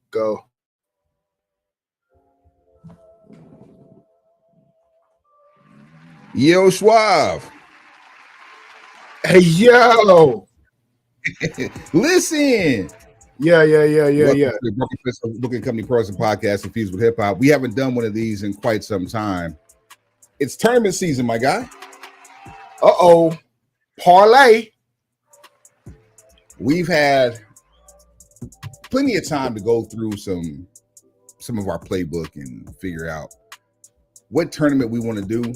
Go. Yo, Schwab. Hey, yo. Listen. Yeah. Broken Pistol Booking Company Pros and Podcast infused with hip hop. We haven't done one of these in quite some time. It's tournament season, my guy. Uh-oh. Parlay. We've had plenty of time to go through some of our playbook and figure out what tournament we want to do.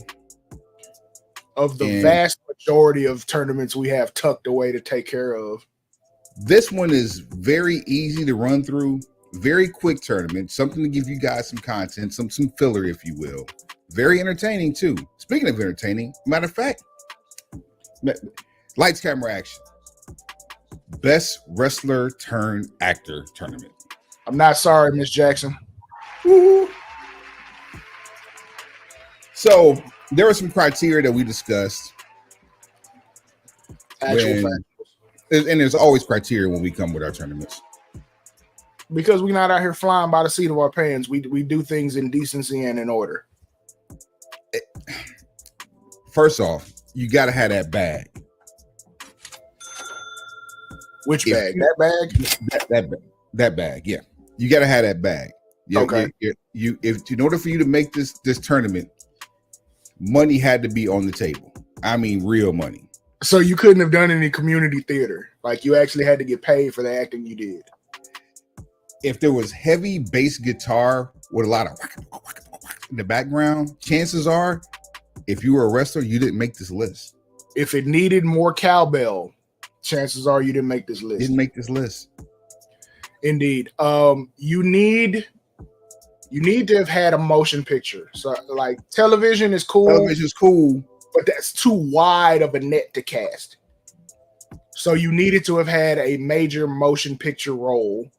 Of the vast majority of tournaments we have tucked away to take care of. This one is very easy to run through. Very quick tournament. Something to give you guys some content, some filler, if you will. Very entertaining, too. Speaking of entertaining, matter of fact, lights, camera, action. Best wrestler turned actor tournament. I'm not sorry, Miss Jackson. Woo. So there were some criteria that we discussed. Actual fact. And there's always criteria when we come with our tournaments. Because we're not out here flying by the seat of our pants. We do things in decency and in order. First off, you got to have that bag. Which bag? That bag? That bag, yeah. You got to have that bag. Okay. In order for you to make this tournament, money had to be on the table. I mean, real money. So you couldn't have done any community theater. Like you actually had to get paid for the acting you did. If there was heavy bass guitar with a lot of in the background, chances are, if you were a wrestler, you didn't make this list. If it needed more cowbell, chances are you didn't make this list. Indeed. You need to have had a motion picture. So like television is cool, but that's too wide of a net to cast. So you needed to have had a major motion picture role,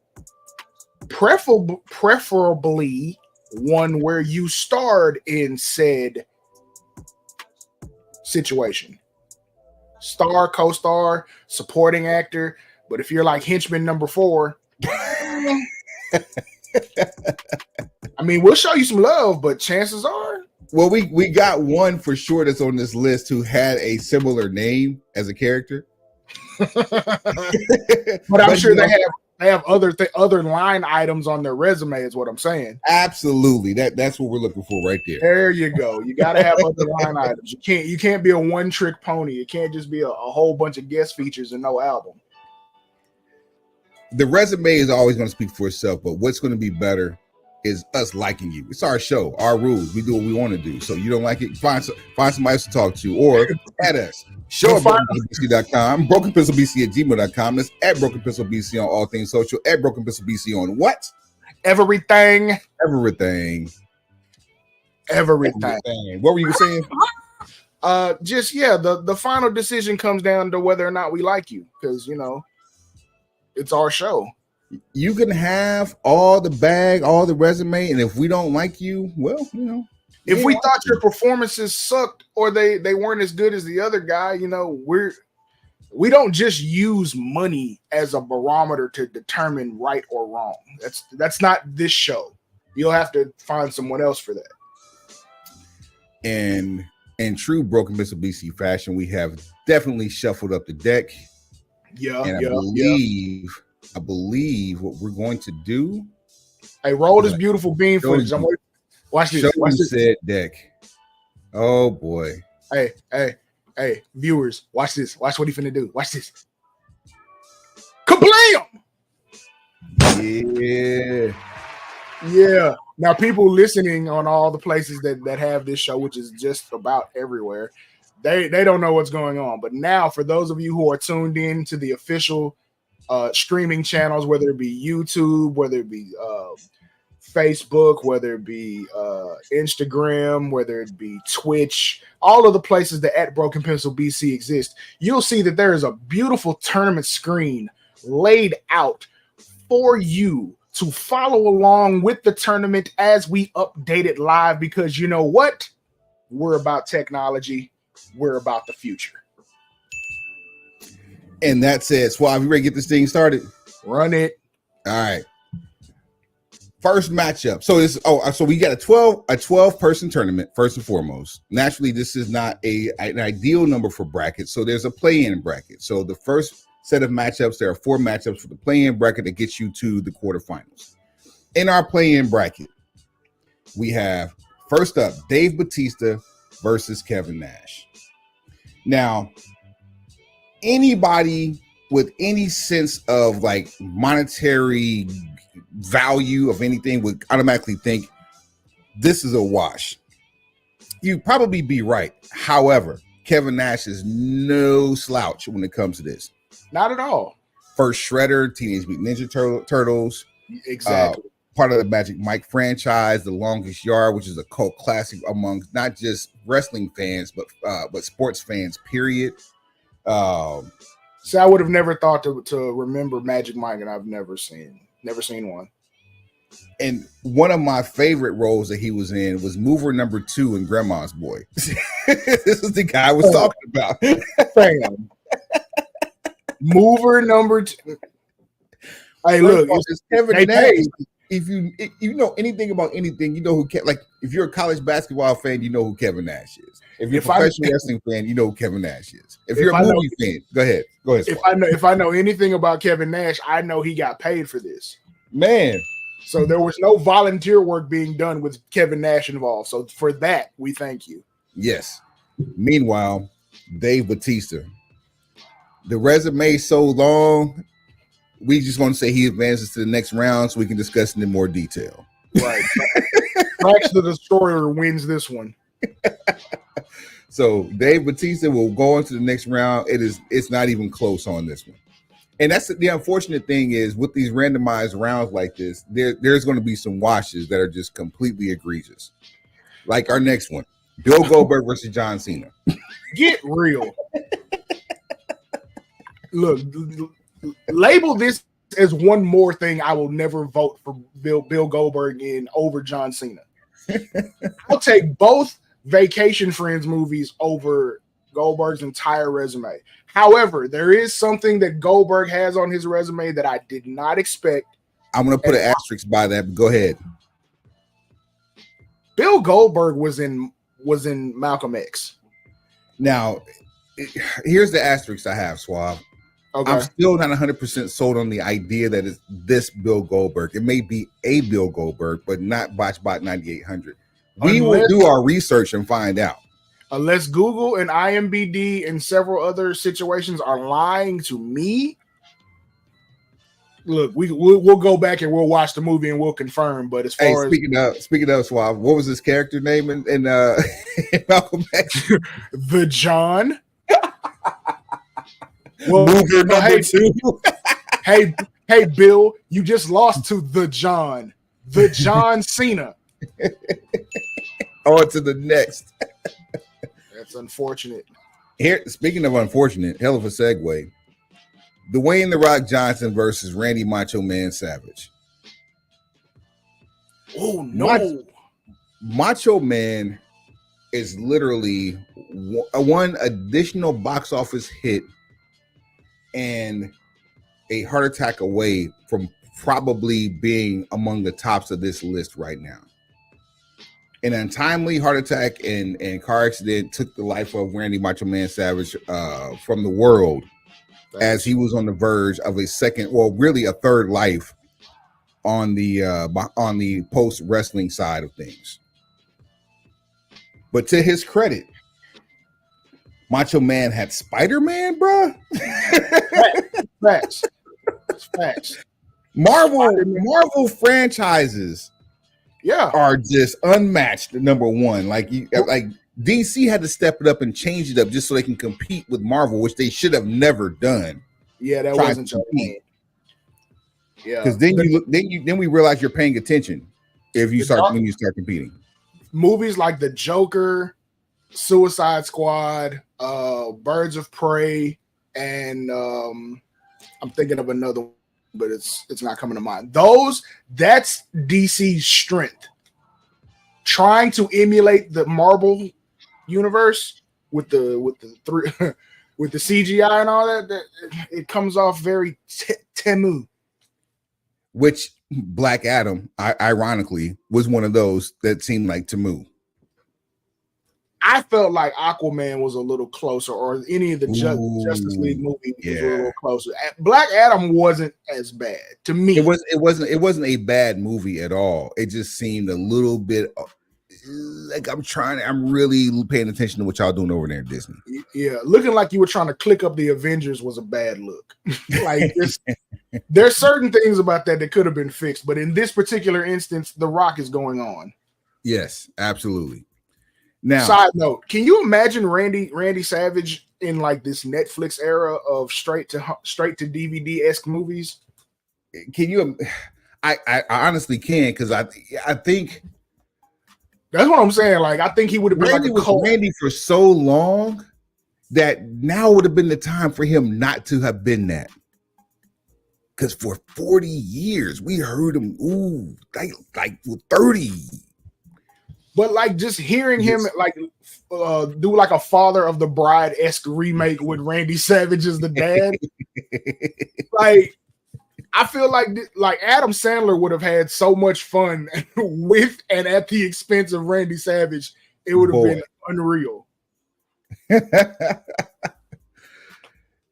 preferably one where you starred in said situation. Star, co-star, supporting actor. But if you're like henchman number 4, I mean, we'll show you some love, but chances are. Well, we got one for sure that's on this list who had a similar name as a character. But I'm sure they have other line items on their resume, is what I'm saying. Absolutely. That's what we're looking for right there. There you go. You got to have other line items. You can't be a one-trick pony. It can't just be a whole bunch of guest features and no album. The resume is always going to speak for itself, but what's going to be better is us liking you. It's our show, our rules. We do what we want to do. So you don't like it, find somebody else to talk to, or at us. Show at brokenpistolbc.com, brokenpistolbc@gmail.com. That's at brokenpistolbc on all things social, at brokenpistolbc on what? Everything. Everything. What were you saying? The final decision comes down to whether or not we like you, because it's our show. You can have all the bag, all the resume, and if we don't like you, well, if we thought your performances sucked or they weren't as good as the other guy, we don't just use money as a barometer to determine right or wrong. That's not this show. You'll have to find someone else for that. And in true Broken Pistol BC fashion, we have definitely shuffled up the deck. I believe what we're going to do. Hey, roll this beautiful bean footage. Watch this. Watch this. Said deck. Oh boy. Hey, viewers, watch this. Watch what he finna do. Watch this. Kablam! Yeah. Now, people listening on all the places that have this show, which is just about everywhere, they don't know what's going on. But now, for those of you who are tuned in to the official streaming channels, whether it be YouTube, whether it be Facebook, whether it be Instagram, whether it be Twitch, all of the places that at Broken Pencil BC exist, you'll see that there is a beautiful tournament screen laid out for you to follow along with the tournament as we update it live, because you know what? We're about technology. We're about the future. And that said, Suave, you ready to get this thing started? Run it. All right. First matchup. So we got a 12 person tournament. First and foremost, naturally, this is not an ideal number for brackets. So there's a play-in bracket. So the first set of matchups, there are 4 matchups for the play-in bracket that gets you to the quarterfinals. In our play-in bracket, we have first up Dave Bautista versus Kevin Nash. Now, anybody with any sense of like monetary value of anything would automatically think this is a wash. You'd probably be right. However, Kevin Nash is no slouch when it comes to this. Not at all. First Shredder, Teenage Mutant Ninja Turtles. Exactly. Part of the Magic Mike franchise, The Longest Yard, which is a cult classic among not just wrestling fans, but sports fans, period. So I would have never thought to remember Magic Mike, and I've never seen one. And one of my favorite roles that he was in was Mover number 2 in Grandma's Boy. This is the guy I was talking about. Fam. Mover number 2. Hey, look, it's Kevin Nash. If you know anything about anything, you know who like if you're a college basketball fan, you know who Kevin Nash is. If you're a professional wrestling fan, you know who Kevin Nash is. If you're a movie fan, go ahead. If I know anything about Kevin Nash, I know he got paid for this. Man. So there was no volunteer work being done with Kevin Nash involved. So for that, we thank you. Yes. Meanwhile, Dave Bautista. The resume is so long, we just want to say he advances to the next round so we can discuss it in more detail. Right. Max the Destroyer wins this one. So Dave Bautista will go into the next round. It's not even close on this one. And that's the unfortunate thing is with these randomized rounds like this, there's going to be some washes that are just completely egregious. Like our next one, Bill Goldberg versus John Cena. Get real. Look, label this as one more thing I will never vote for Bill Goldberg in over John Cena. I'll take both Vacation Friends movies over Goldberg's entire resume. However, there is something that Goldberg has on his resume that I did not expect. I'm going to put an asterisk by that. But go ahead. Bill Goldberg was in Malcolm X. Now, here's the asterisk I have, Suave. Okay. I'm still not 100% sold on the idea that it's this Bill Goldberg. It may be a Bill Goldberg, but not BotchBot 9800. We will do our research and find out. Unless Google and IMDb and several other situations are lying to me, look, we'll go back and we'll watch the movie and we'll confirm. But as far as speaking of Suave, what was his character name in Malcolm X? The John. Well, Mover number 2. hey, Bill, you just lost to the John Cena. On to the next. That's unfortunate. Here, speaking of unfortunate, hell of a segue. Dwayne "The Rock" Johnson versus Randy "Macho Man" Savage. Oh no! Macho Man is literally one additional box office hit and a heart attack away from probably being among the tops of this list right now. An untimely heart attack and car accident took the life of Randy "Macho Man" Savage from the world as he was on the verge of a second, well, really a third life on the post wrestling side of things. But to his credit, Macho Man had Spider-Man, bro. Facts. Marvel franchises, are just unmatched. Number one, like DC had to step it up and change it up just so they can compete with Marvel, which they should have never done. Yeah, that wasn't compete. Yeah, because then we realize you're paying attention when you start competing. Movies like The Joker, Suicide Squad, Birds of Prey, and I'm thinking of another one, but it's not coming to mind. That's DC's strength. Trying to emulate the Marvel universe with the CGI and all that it comes off very Temu. which Black Adam, ironically, was one of those that seemed like Temu. I felt like Aquaman was a little closer, or any of the Justice League movies was a little closer. Black Adam wasn't as bad to me. It wasn't a bad movie at all. It just seemed a little bit like I'm really paying attention to what y'all doing over there at Disney. Yeah, looking like you were trying to click up the Avengers was a bad look. Like there's certain things about that could have been fixed, but in this particular instance, The Rock is going on. Yes, absolutely. Now, side note, can you imagine Randy Savage in like this Netflix era of straight to DVD-esque movies? Can you? I honestly can, because I think that's what I'm saying. Like, I think he would have been Randy like a cult. Randy for so long that now would have been the time for him not to have been that. Because for 40 years we heard him, like 30. But like just hearing him like do like a Father of the Bride-esque remake with Randy Savage as the dad, like I feel like Adam Sandler would have had so much fun with and at the expense of Randy Savage. It would have been unreal.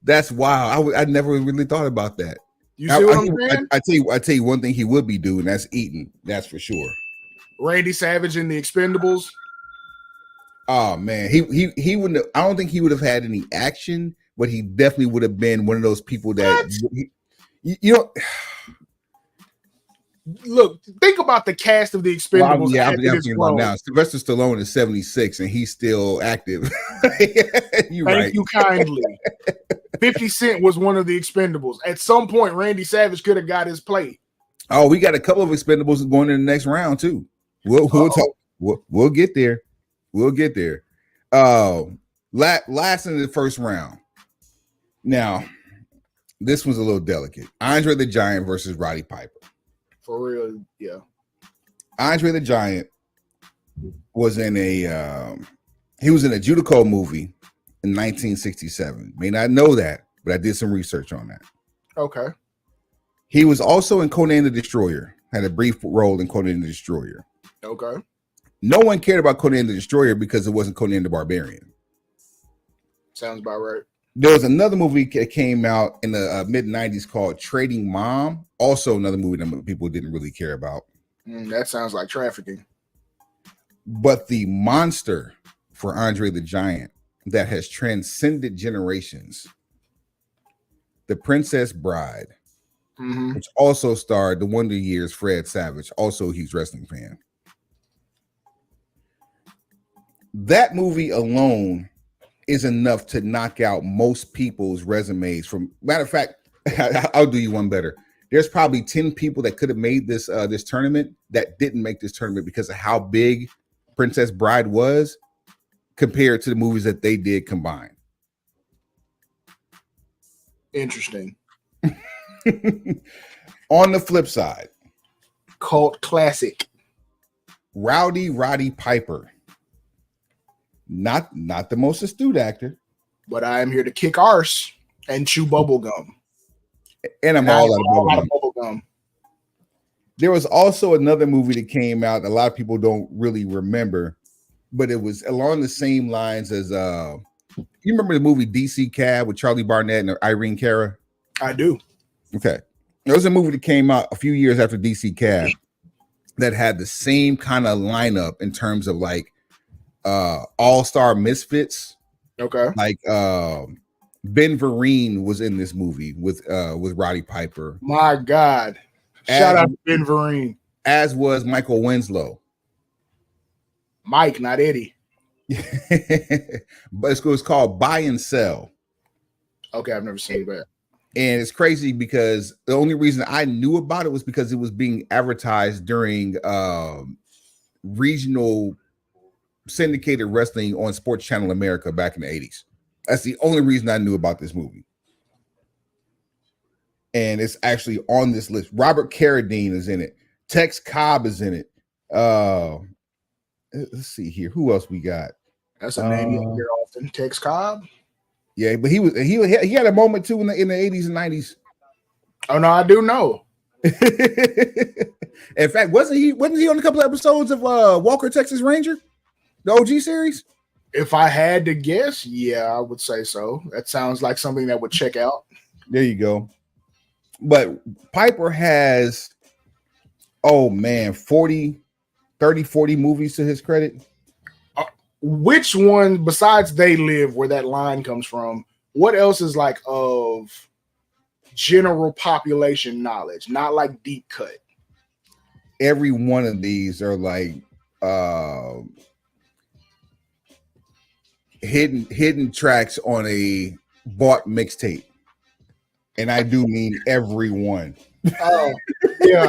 That's wild. I never really thought about that. You see what I'm saying? I tell you one thing he would be doing. That's eating. That's for sure. Randy Savage in the Expendables. Oh man, he wouldn't. I don't think he would have had any action, but he definitely would have been one of those people that you know. Look, think about the cast of the Expendables. Well, I'm thinking about now. Sylvester Stallone is 76 and he's still active. Thank you kindly. 50 Cent was one of the Expendables. At some point, Randy Savage could have got his plate. Oh, we got a couple of Expendables going in the next round too. We'll talk. We'll get there. We'll get there. Last in the first round. Now, this was a little delicate. Andre the Giant versus Roddy Piper. For real, yeah. Andre the Giant was in a Judico movie in 1967. May not know that, but I did some research on that. Okay. He was also in Conan the Destroyer. Had a brief role in Conan the Destroyer. Okay. No one cared about Conan the Destroyer because it wasn't Conan the Barbarian. Sounds about right. There was another movie that came out in the mid-90s called Trading Mom. Also another movie that people didn't really care about. That sounds like trafficking. But the monster for Andre the Giant that has transcended generations, The Princess Bride, which also starred the Wonder Years' Fred Savage, also a huge wrestling fan. That movie alone is enough to knock out most people's resumes. Matter of fact, I'll do you one better. There's probably 10 people that could have made this tournament that didn't make this tournament because of how big Princess Bride was compared to the movies that they did combined. Interesting. On the flip side, cult classic, Roddy Piper. Not the most astute actor, but I am here to kick arse and chew bubble gum. And I'm all out of bubble gum. There was also another movie that came out that a lot of people don't really remember, but it was along the same lines as you remember the movie DC Cab with Charlie Barnett and Irene Cara? I do. Okay. There was a movie that came out a few years after DC Cab that had the same kind of lineup in terms of like all-star misfits. Okay. Like Ben Vereen was in this movie with Roddy Piper. My God. Shout out to Ben Vereen. As was Michael Winslow. Mike, not Eddie. But it's called Buy and Sell. Okay, I've never seen that. And it's crazy because the only reason I knew about it was because it was being advertised during regional syndicated wrestling on Sports Channel America back in the 80s. That's the only reason I knew about this movie. And it's actually on this list. Robert Carradine is in it. Tex Cobb is in it. Let's see here. Who else we got? That's a name you hear often. Tex Cobb. Yeah, but he had a moment too in the 80s and 90s. Oh no, I do know. In fact, wasn't he on a couple of episodes of Walker Texas Ranger, the OG series? If I had to guess, yeah, I would say so. That sounds like something that would check out. There you go. But Piper has, oh man, 40 movies to his credit. Which one besides They Live, where that line comes from, what else is like of general population knowledge, not like deep cut? Every one of these are like hidden tracks on a bought mixtape, and I do mean every one. Yeah,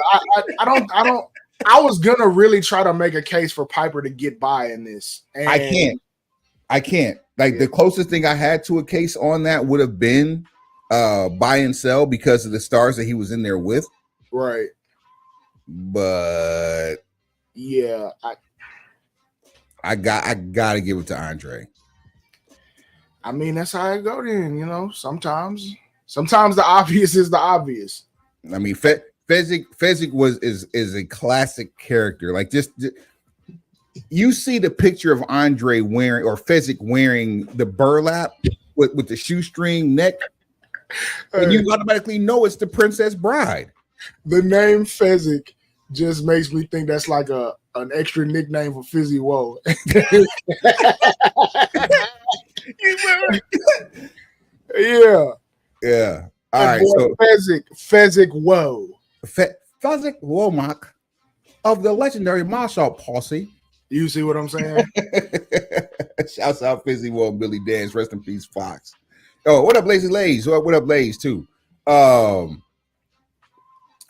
I don't. I was gonna really try to make a case for Piper to get by in this, and I can't. Like the closest thing I had to a case on that would have been Buy and Sell because of the stars that he was in there with. Right. But yeah, I gotta give it to Andre. I mean, that's how it go then, you know. Sometimes the obvious is the obvious. I mean, Fezzik is a classic character. Like just you see the picture of Andre wearing or Fezzik wearing the burlap with the shoestring neck, and you automatically know it's the Princess Bride. The name Fezzik just makes me think that's like an extra nickname for Fizzy Woe. Yeah. All right. So Fezzik Woe. Fezzik Womack of the legendary Marshall Posse. You see what I'm saying? Shouts out Fizzy Woe and Billy Dance. Rest in peace, Fox. Oh, what up, Lazy Lays? What up, Lays, too?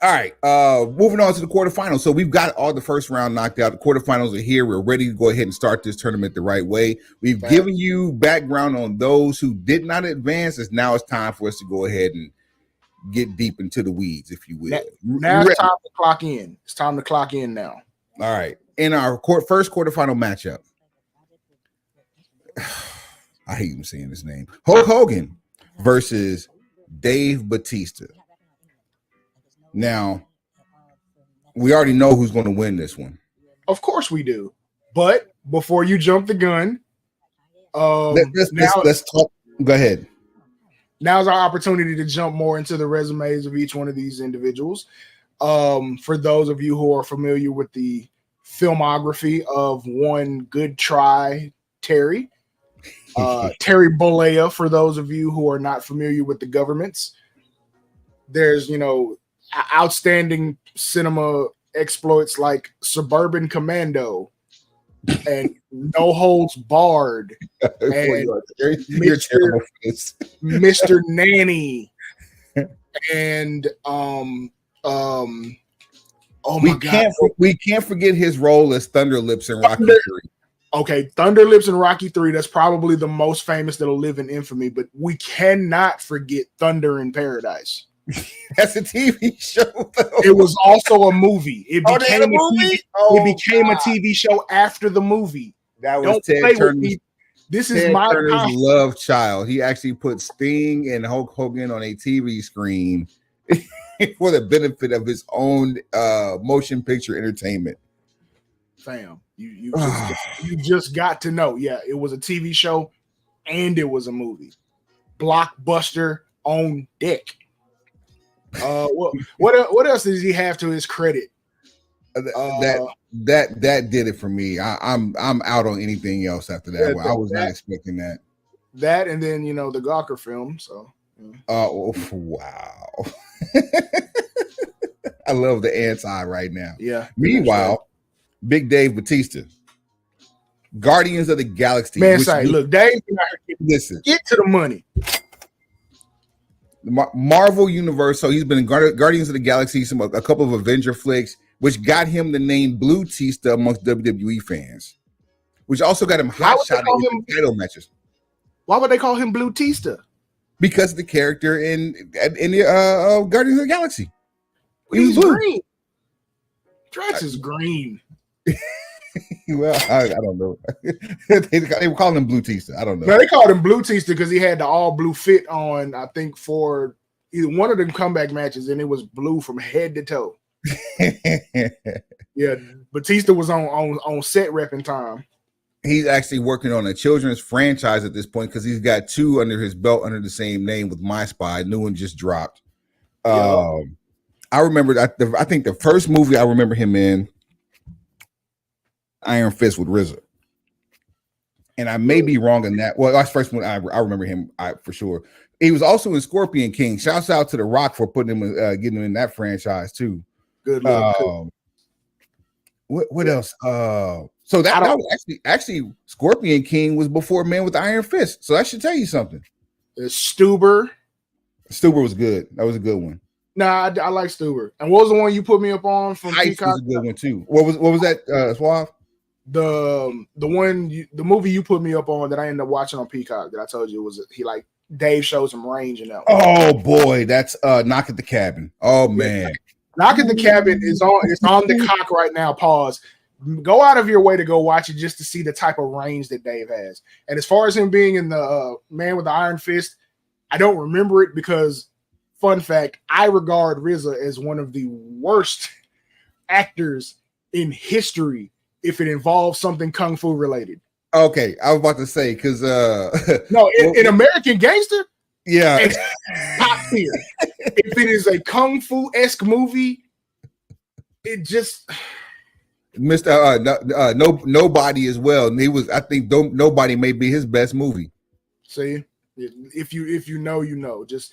All right, moving on to the quarterfinals. So we've got all the first round knocked out. The quarterfinals are here. We're ready to go ahead and start this tournament the right way. We've given you background on those who did not advance. Now it's time for us to go ahead and get deep into the weeds, if you will. Now it's time to clock in. It's time to clock in now. All right. In our first quarterfinal matchup, I hate even saying his name, Hulk Hogan versus Dave Batista. Now, we already know who's going to win this one. Of course we do. But before you jump the gun, let's talk. Go ahead. Now's our opportunity to jump more into the resumes of each one of these individuals. For those of you who are familiar with the filmography of one Good Try Terry, Terry Bollea, for those of you who are not familiar with the governments, there's, outstanding cinema exploits like Suburban Commando and No Holds Barred and Mr. Nanny and we can't forget his role as Thunder Lips in Rocky 3. Okay, Thunder Lips in Rocky 3, that's probably the most famous that'll live in infamy, but we cannot forget Thunder in Paradise. That's a TV show, though. It was also a movie. It became a movie. It became a TV show after the movie. That was Ted Turner's. This is my love child. He actually put Sting and Hulk Hogan on a TV screen for the benefit of his own motion picture entertainment. Fam, you just got to know. Yeah, it was a TV show and it was a movie. Blockbuster on deck. What else does he have to his credit? That did it for me. I'm out on anything else after that. I was not expecting that. That and then the Gawker film. So. Oh wow! I love the anti right now. Yeah. Meanwhile, Big Dave Batista, Guardians of the Galaxy. Man, look, Dave, listen, get to the money. The Marvel Universe. So he's been in Guardians of the Galaxy, a couple of Avenger flicks, which got him the name Blue Tista amongst WWE fans, which also got him hot shot in title matches. Why would they call him Blue Tista? Because the character in the Guardians of the Galaxy. He's green. Drax is green. Well, I don't know. they were calling him Blue Tista. I don't know. No, they called him Blue Tista because he had the all blue fit on, I think, for one of them comeback matches, and it was blue from head to toe. Yeah, Batista was on set repping time. He's actually working on a children's franchise at this point because he's got 2 under his belt under the same name with My Spy. New one just dropped. I remember, I think the first movie I remember him in, Iron Fist with RZA. And I may be wrong in that. Well, that's the first one I remember him for sure. He was also in Scorpion King. Shouts out to The Rock for putting him, getting him in that franchise too. Good luck. What else? So that was actually Scorpion King was before Man with the Iron Fist. So that should tell you something. Stuber. Stuber was good. That was a good one. Nah, I like Stuber. And what was the one you put me up on from Peacock? Was a good one too. What was that, Suave? The the movie you put me up on that I ended up watching on Peacock that I told you was Dave shows some range in that one. Oh boy, that's Knock at the Cabin. Oh man. Knock at the Cabin is on the cock right now. Pause. Go out of your way to go watch it just to see the type of range that Dave has. And as far as him being in the Man with the Iron Fist, I don't remember it because, fun fact, I regard RZA as one of the worst actors in history if it involves something kung fu related. Okay, I was about to say because no, in American Gangster, yeah, it's top tier. If it is a kung fu-esque movie, it just Mr. Nobody as well. And he was, I think, Nobody may be his best movie. See, if you know, you know. Just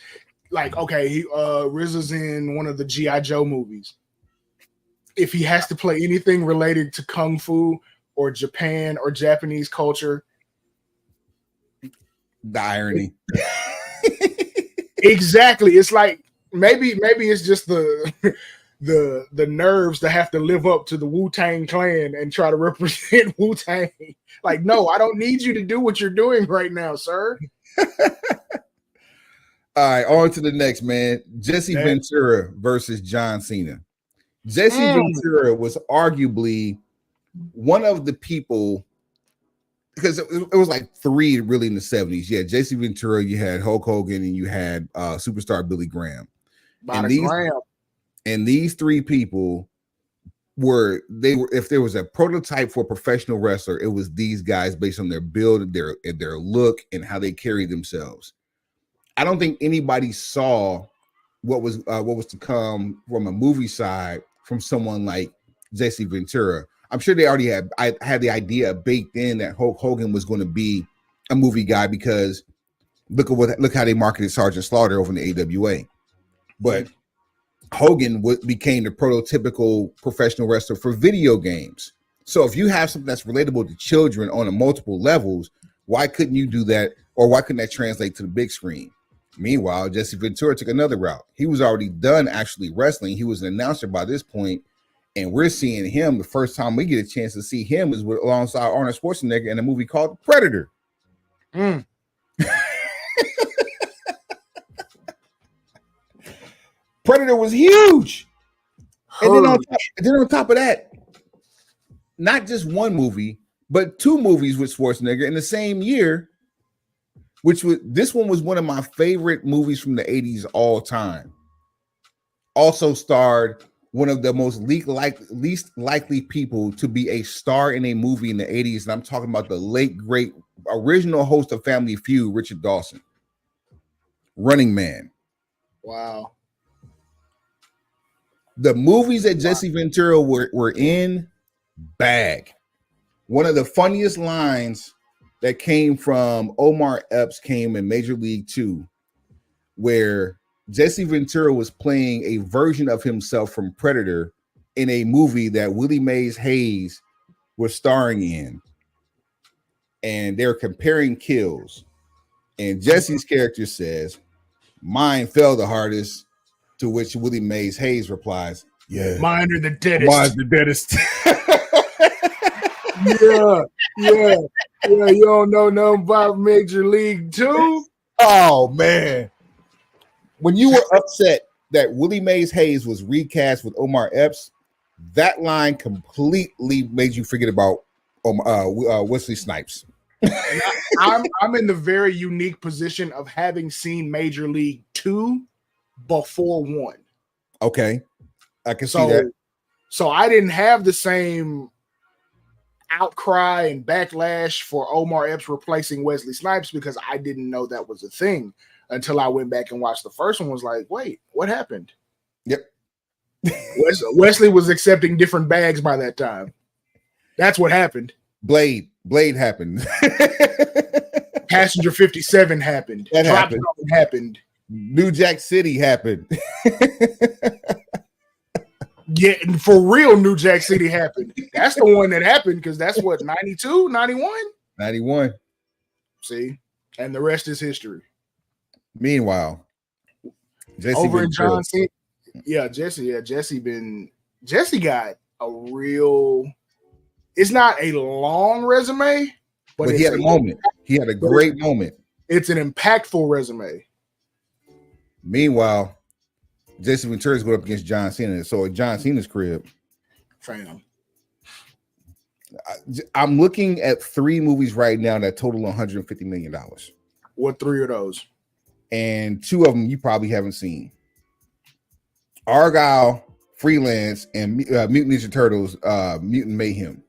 like, okay, RZA's in one of the G.I. Joe movies. If he has to play anything related to kung fu or Japan or Japanese culture, the irony. Exactly. It's like maybe it's just the nerves to have to live up to the Wu-Tang Clan and try to represent Wu-Tang. Like, no, I don't need you to do what you're doing right now, sir. All right, on to the next, man. Jesse Ventura versus John Cena. Jesse Ventura was arguably one of the people, because it was like 3 really in the 70s. Yeah, Jesse Ventura, you had Hulk Hogan, and you had superstar Billy Graham. And these 3 people were if there was a prototype for a professional wrestler, it was these guys based on their build, their look, and how they carried themselves. I don't think anybody saw what was to come from a movie side from someone like Jesse Ventura. I'm sure they already had the idea baked in that Hulk Hogan was going to be a movie guy because look how they marketed Sergeant Slaughter over in the AWA. But Hogan became the prototypical professional wrestler for video games. So if you have something that's relatable to children on a multiple levels, why couldn't you do that? Or why couldn't that translate to the big screen? Meanwhile, Jesse Ventura took another route. He was already done actually wrestling. He was an announcer by this point, and we're seeing him. The first time we get a chance to see him is alongside Arnold Schwarzenegger in a movie called Predator. Predator was huge. And then on top of that, not just one movie, but 2 movies with Schwarzenegger in the same year, this one was one of my favorite movies from the 80s all time. Also starred one of the most least likely people to be a star in a movie in the 80s. And I'm talking about the late, great original host of Family Feud, Richard Dawson. Running Man. Wow. The movies that Jesse Ventura were in, bag. One of the funniest lines that came from Omar Epps came in Major League 2, where Jesse Ventura was playing a version of himself from Predator in a movie that Willie Mays Hayes was starring in. And they're comparing kills. And Jesse's character says, "Mine fell the hardest," to which Willie Mays Hayes replies, "Yeah. Mine are the deadest." Mine's the deadest. Yeah. You don't know nothing about Major League 2? Oh, man. When you were upset that Willie Mays Hayes was recast with Omar Epps, that line completely made you forget about Wesley Snipes. I'm in the very unique position of having seen Major League 2 before one. Okay, I can see that. So I didn't have the same outcry and backlash for Omar Epps replacing Wesley Snipes because I didn't know that was a thing until I went back and watched the first one. Was like, wait, what happened? Yep. Wesley was accepting different bags by that time. That's what happened. Blade happened. Passenger 57 happened. That happened. New Jack City happened. Yeah, and for real, New Jack City happened. That's the one that happened because that's what, 92, 91? 91. See, and the rest is history. Meanwhile, Jesse over in John Cena. Yeah, Jesse got a real, it's not a long resume, but he had a moment. He had a great moment. It's an impactful resume. Meanwhile, Jesse Ventura is going up against John Cena. So at John Cena's crib, fam, I'm looking at 3 movies right now that total $150 million. What 3 of those? And 2 of them you probably haven't seen. Argyle, Freelance, and Mutant Ninja Turtles, Mutant Mayhem.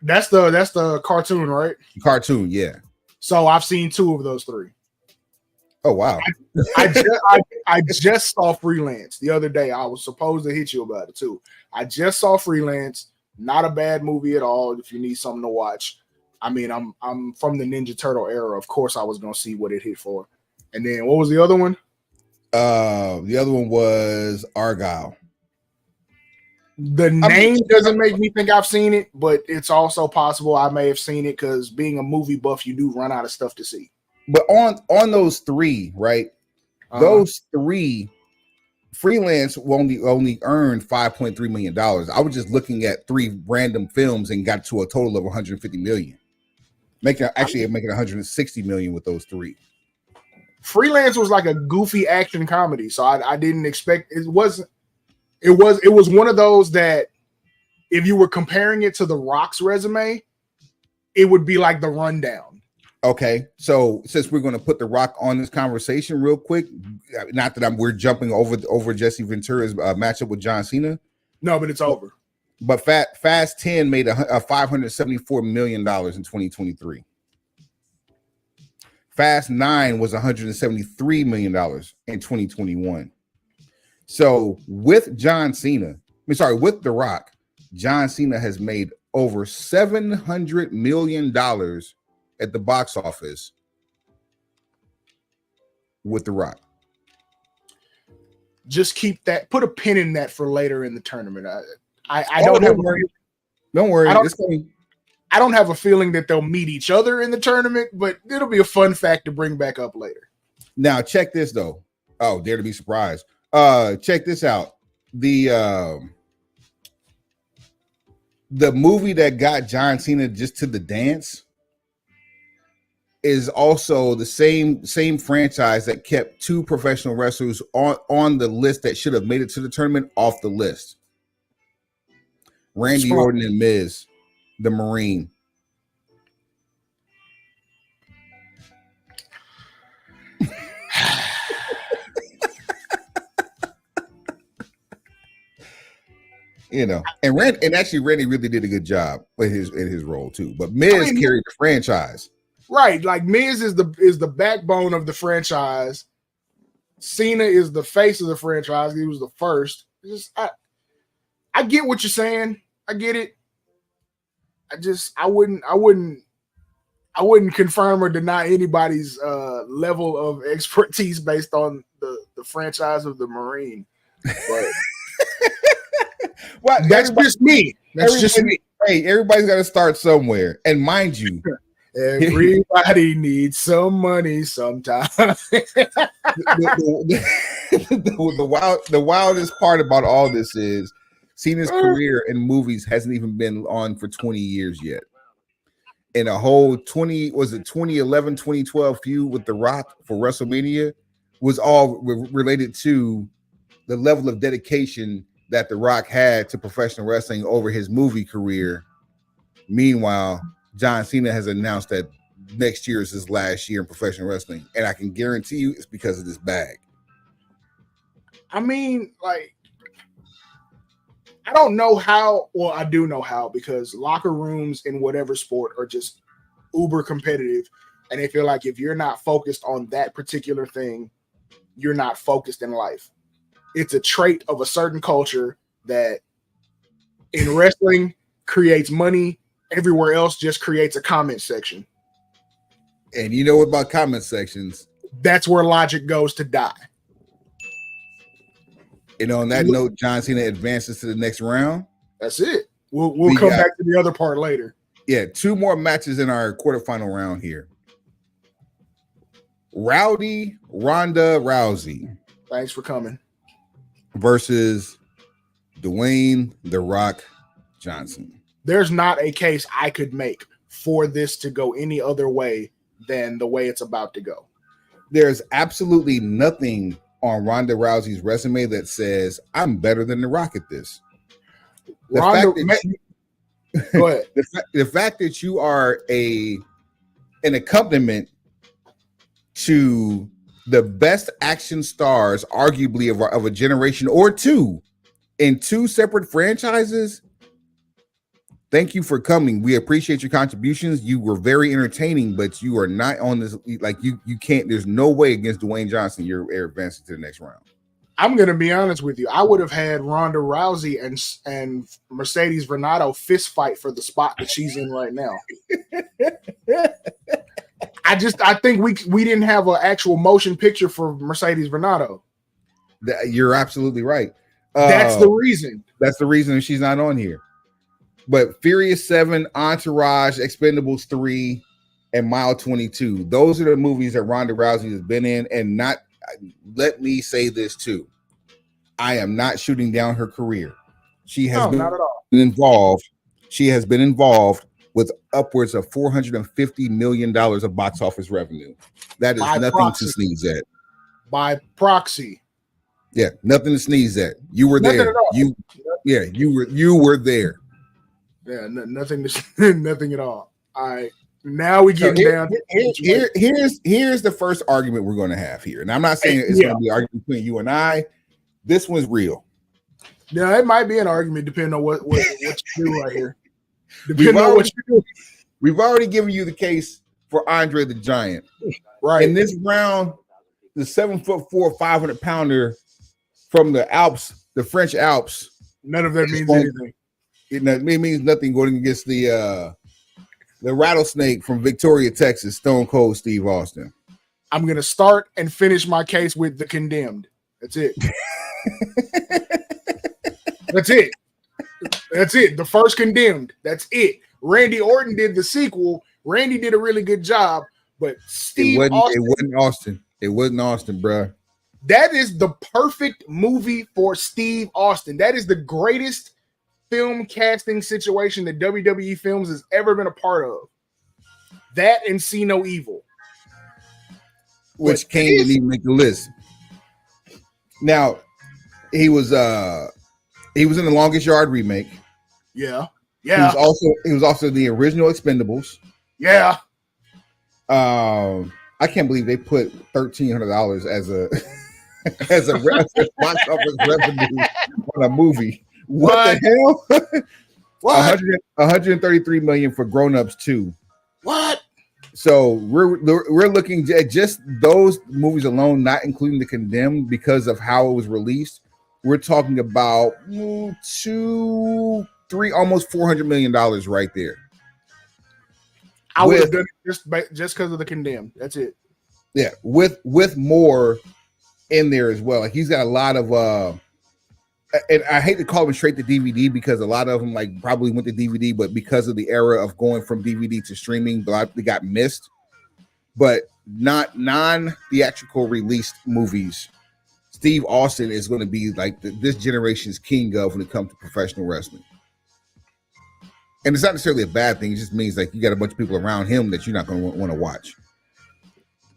That's the cartoon, right? Cartoon, yeah. So I've seen 2 of those 3. Oh wow! I just saw Freelance the other day. I was supposed to hit you about it too. I just saw Freelance. Not a bad movie at all. If you need something to watch, I mean, I'm from the Ninja Turtle era. Of course, I was gonna see what it hit for. And then what was the other one? The other one was Argyle. The name doesn't make me think I've seen it, but it's also possible I may have seen it because being a movie buff, you do run out of stuff to see. But on those 3, right? Those 3, Freelance only earned $5.3 million. I was just looking at 3 random films and got to a total of 150 million. Making $160 million with those 3. Freelance was like a goofy action comedy, so I didn't expect it was one of those that if you were comparing it to The Rock's resume, it would be like The Rundown. Okay, so since we're going to put The Rock on this conversation real quick, not that we're jumping over Jesse Ventura's matchup with John Cena. No, but it's over. But Fast 10 made a $574 million in 2023. Fast 9 was $173 million in 2021. So with with The Rock, John Cena has made over $700 million at the box office with The Rock. Just keep that, put a pin in that for later in the tournament. Don't worry. I don't have a feeling that they'll meet each other in the tournament, but it'll be a fun fact to bring back up later. Now check this though. Oh, dare to be surprised. Check this out. The movie that got John Cena just to the dance is also the same franchise that kept 2 professional wrestlers on the list that should have made it to the tournament off the list. Randy Orton and Miz, the Marine. And actually Randy really did a good job in his role too. But Miz carried the franchise. Right, like Miz is the backbone of the franchise. Cena is the face of the franchise. He was the first. I get what you're saying. I get it. I wouldn't confirm or deny anybody's level of expertise based on the franchise of the Marine. But well, that's just me. That's just me. Hey, everybody's got to start somewhere, and mind you. Everybody needs some money sometime. The wildest part about all this is Cena's career in movies hasn't even been on for 20 years yet. And a whole 2011, 2012 feud with The Rock for WrestleMania was all related to the level of dedication that The Rock had to professional wrestling over his movie career. Meanwhile, John Cena has announced that next year is his last year in professional wrestling. And I can guarantee you it's because of this bag. I mean, like, I don't know how. Well, I do know how because locker rooms in whatever sport are just uber competitive, and they feel like if you're not focused on that particular thing, you're not focused in life. It's a trait of a certain culture that in wrestling creates money. Everywhere else just creates a comment section. And you know what about comment sections? That's where logic goes to die. And on that note, John Cena advances to the next round. That's it. We'll come back to the other part later. Yeah, 2 more matches in our quarterfinal round here. Ronda Rousey. Thanks for coming. Versus Dwayne "The Rock" Johnson. There's not a case I could make for this to go any other way than the way it's about to go. There's absolutely nothing on Ronda Rousey's resume that says I'm better than The Rock at this. Go ahead. The fact that you are an accompaniment to the best action stars, arguably of a generation or two, in 2 separate franchises. Thank you for coming. We appreciate your contributions. You were very entertaining, but you are not on this. Like you can't. There's no way against Dwayne Johnson you're advancing to the next round. I'm gonna be honest with you. I would have had Ronda Rousey and Mercedes Varnado fist fight for the spot that she's in right now. I think we didn't have an actual motion picture for Mercedes Varnado. You're absolutely right. That's the reason. That's the reason she's not on here. But Furious 7, Entourage, Expendables 3, and Mile 22. Those are the movies that Ronda Rousey has been in. And not, let me say this too. I am not shooting down her career. She has been involved. She has been involved with upwards of $450 million of box office revenue. That is nothing to sneeze at. By proxy. Yeah, nothing to sneeze at. You were there. You were there. Yeah, nothing at all. All right. Now we get down. Here's the first argument we're going to have here. And I'm not saying it's going to be an argument between you and I. This one's real. Yeah, it might be an argument depending on what you do right here. Depending on what you do. We've already given you the case for Andre the Giant. Right. In this round, the 7'4", 500-pounder from the Alps, the French Alps. None of that means anything. It means nothing going against the rattlesnake from Victoria, Texas, Stone Cold Steve Austin. I'm going to start and finish my case with the Condemned. That's it. That's it. That's it. The first Condemned. That's it. Randy Orton did the sequel. Randy did a really good job, but Steve Austin. It wasn't Austin, bro. That is the perfect movie for Steve Austin. That is the greatest film casting situation that WWE Films has ever been a part of. That and See No Evil. Which didn't even make the list. Now, he was in the Longest Yard remake. Yeah. He was also the original Expendables. Yeah. I can't believe they put $1,300 as a box office revenue on a movie. What the hell? What? 133 million for Grown Ups 2. What? So we're looking at just those movies alone, not including The Condemned, because of how it was released. We're talking about almost $400 million right there. I would have done it just because of The Condemned. That's it. Yeah, with more in there as well. Like he's got a lot of and I hate to call them straight to DVD because a lot of them like probably went to DVD, but because of the era of going from DVD to streaming, they got missed. But not non-theatrical released movies, Steve Austin is going to be like this generation's king of when it comes to professional wrestling. And it's not necessarily a bad thing. It just means like you got a bunch of people around him that you're not going to want to watch.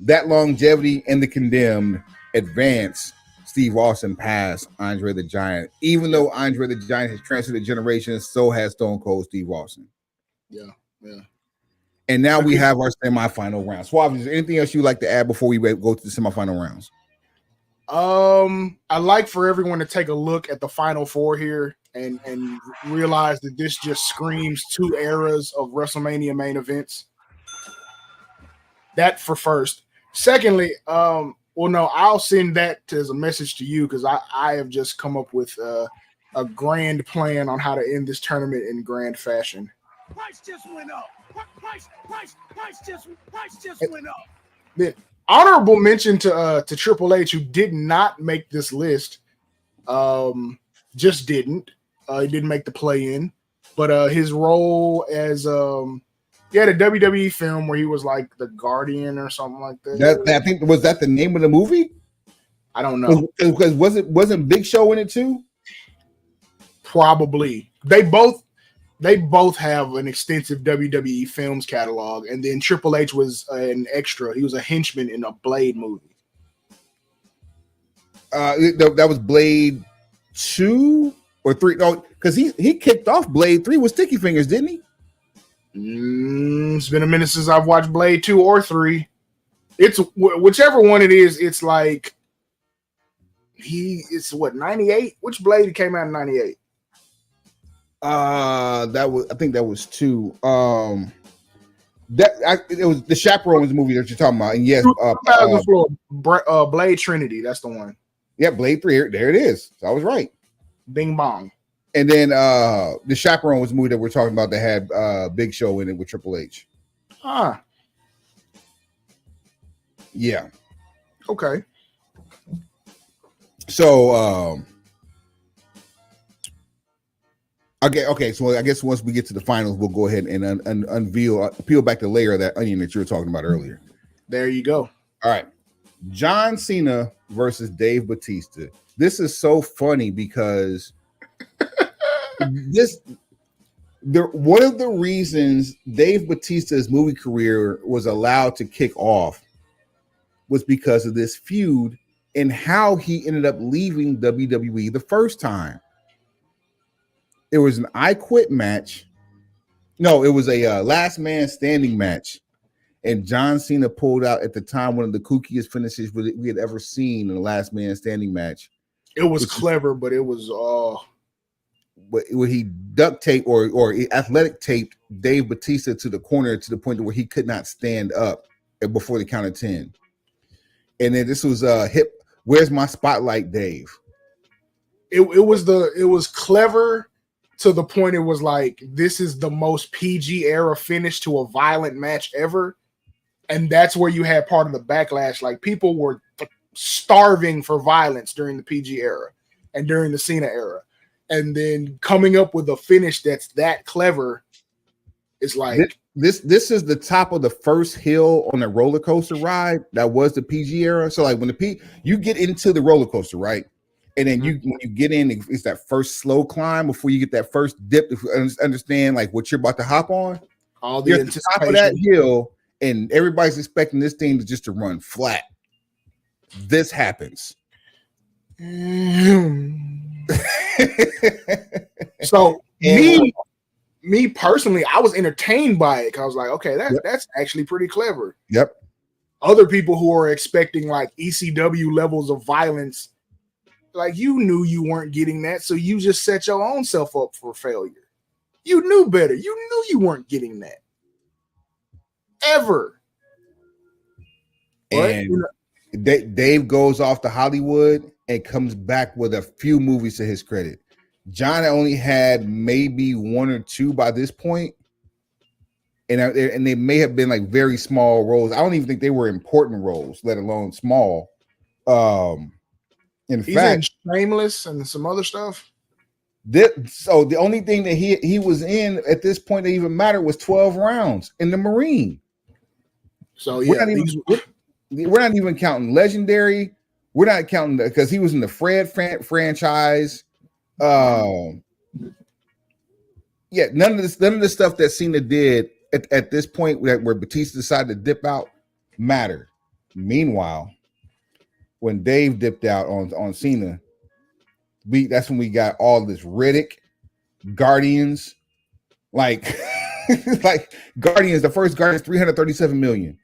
That longevity and The Condemned advance Steve Austin past Andre the Giant. Even though Andre the Giant has transferred the generations, so has Stone Cold Steve Austin. Yeah. And now we have our semifinal round. Suave, is there anything else you'd like to add before we go to the semifinal rounds? I like for everyone to take a look at the final four here and realize that this just screams two eras of WrestleMania main events. That for first. Secondly, well, no, I'll send that as a message to you because I have just come up with a grand plan on how to end this tournament in grand fashion. Price just went up. Price just went up. Then honorable mention to Triple H, who did not make this list. Just didn't. He didn't make the play-in. But his role as he had a WWE film where he was like the Guardian or something like that. I think was that the name of the movie? I don't know. Because wasn't Big Show in it too? Probably. They both have an extensive WWE films catalog, and then Triple H was an extra. He was a henchman in a Blade movie. That was Blade 2 or 3. No, because he kicked off Blade 3 with Sticky Fingers, didn't he? It's been a minute since I've watched Blade 2 or 3. It's whichever one it is. It's like it's what 98. Which Blade came out in 98? I think that was 2. It was the Chaperone was the movie that you're talking about, and yes, Blade Trinity. That's the one. Yeah, Blade 3. There it is. So I was right. Bing bong. And then the Chaperone was the movie that we're talking about that had Big Show in it with Triple H. Yeah. Okay. So okay. So I guess once we get to the finals, we'll go ahead and peel back the layer of that onion that you were talking about earlier. There you go. All right. John Cena versus Dave Bautista. This is so funny because one of the reasons Dave Bautista's movie career was allowed to kick off was because of this feud and how he ended up leaving WWE the first time. It was an I Quit match. No, it was a last man standing match. And John Cena pulled out at the time one of the kookiest finishes we had ever seen in a last man standing match. It was clever, but it was where he duct taped or athletic taped Dave Bautista to the corner to the point where he could not stand up before the count of 10. And then this was hip. Where's my spotlight, Dave? It was clever to the point it was like, this is the most PG era finish to a violent match ever. And that's where you had part of the backlash. Like, people were starving for violence during the PG era and during the Cena era. And then coming up with a finish that's that clever is like... This is the top of the first hill on a roller coaster ride that was the PG era. So like when you get into the roller coaster, right? And then when you get in, it's that first slow climb before you get that first dip. If you understand like what you're about to hop on, all the anticipation. Top of that hill, and everybody's expecting this thing to run flat. This happens. So me personally, I was entertained by it because I was like, okay, that's actually pretty clever. Yep. Other people who are expecting like ECW levels of violence, like, you knew you weren't getting that, so you just set your own self up for failure. You knew better. You knew you weren't getting that. Ever. And Dave goes off to Hollywood and comes back with a few movies to his credit. John only had maybe 1 or 2 by this point, and they may have been like very small roles. I don't even think they were important roles, let alone small. In fact, Shameless and some other stuff. So the only thing that he was in at this point that even mattered was 12 Rounds in the Marine. So yeah, we're not even counting Legendary. We're not counting because he was in the Fred franchise. Yeah, none of the stuff that Cena did at this point where Batista decided to dip out mattered. Meanwhile, when Dave dipped out on Cena, that's when we got all this Riddick, Guardians, like like Guardians, the first Guardians, $337 million.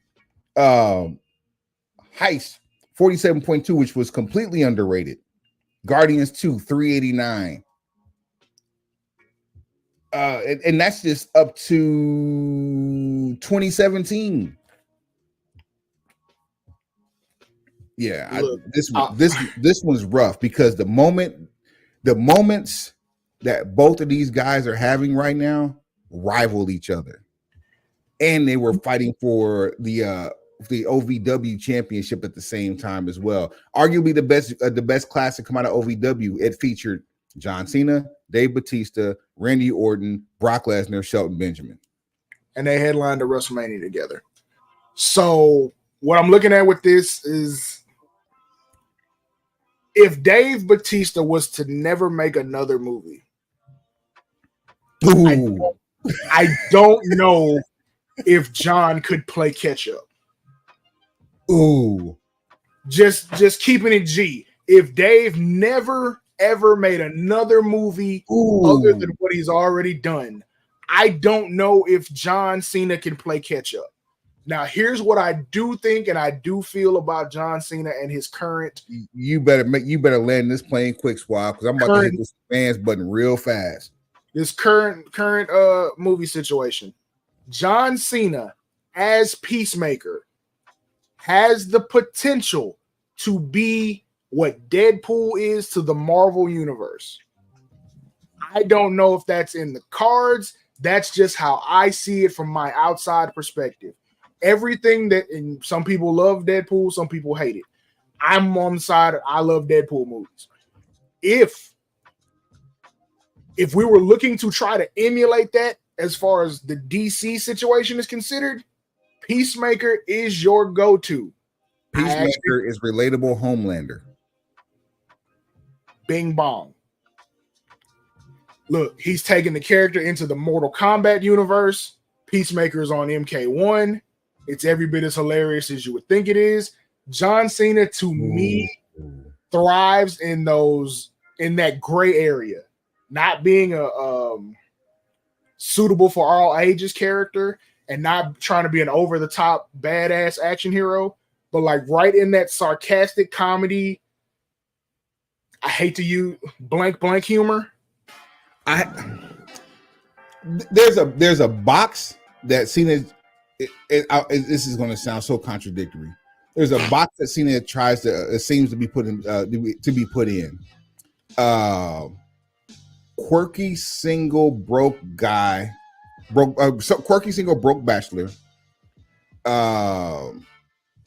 Heist, 47.2, which was completely underrated. Guardians 2, 389. And that's just up to 2017. Yeah, Look, this one's rough because the moments that both of these guys are having right now rival each other, and they were fighting for the OVW championship at the same time as well. Arguably the best class to come out of OVW. It featured John Cena, Dave Bautista, Randy Orton, Brock Lesnar, Shelton Benjamin, and they headlined the WrestleMania together. So what I'm looking at with this is, if Dave Bautista was to never make another movie, I don't know if John could play catch up. Ooh, just keeping it G. If Dave never ever made another movie other than what he's already done, I don't know if John Cena can play catch up. Now, here's what I do think and I do feel about John Cena and his current. You better land this plane quick, Swab, because I'm about to hit this fans button real fast. This current movie situation. John Cena as Peacemaker has the potential to be what Deadpool is to the Marvel universe. I don't know if that's in the cards. That's just how I see it from my outside perspective. Everything that, and some people love Deadpool, some people hate it. I'm on the side of, I love Deadpool movies. If we were looking to try to emulate that as far as the DC situation is considered, Peacemaker is your go-to. Peacemaker is relatable Homelander. Bing bong. Look, he's taking the character into the Mortal Kombat universe. Peacemaker is on MK1. It's every bit as hilarious as you would think it is. John Cena, to me, thrives in that gray area, not being a suitable for all ages character and not trying to be an over-the-top badass action hero, but like right in that sarcastic comedy. I hate to use blank humor. There's a box that Cena. This is going to sound so contradictory. There's a box that Cena tries to seems to be put in quirky single broke guy, quirky single broke bachelor,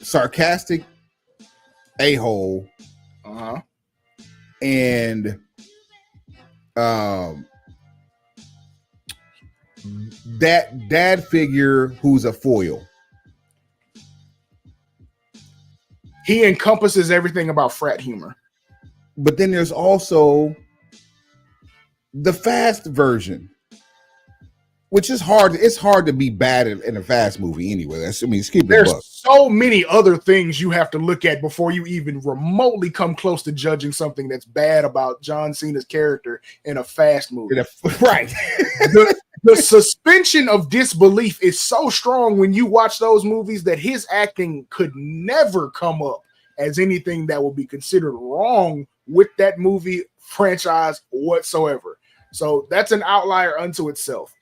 sarcastic a-hole, and that dad figure who's a foil. He encompasses everything about frat humor. But then there's also the fast version, which is hard. It's hard to be bad in a fast movie anyway. There's so many other things you have to look at before you even remotely come close to judging something that's bad about John Cena's character in a fast movie. Right. The suspension of disbelief is so strong when you watch those movies that his acting could never come up as anything that would be considered wrong with that movie franchise whatsoever. So that's an outlier unto itself.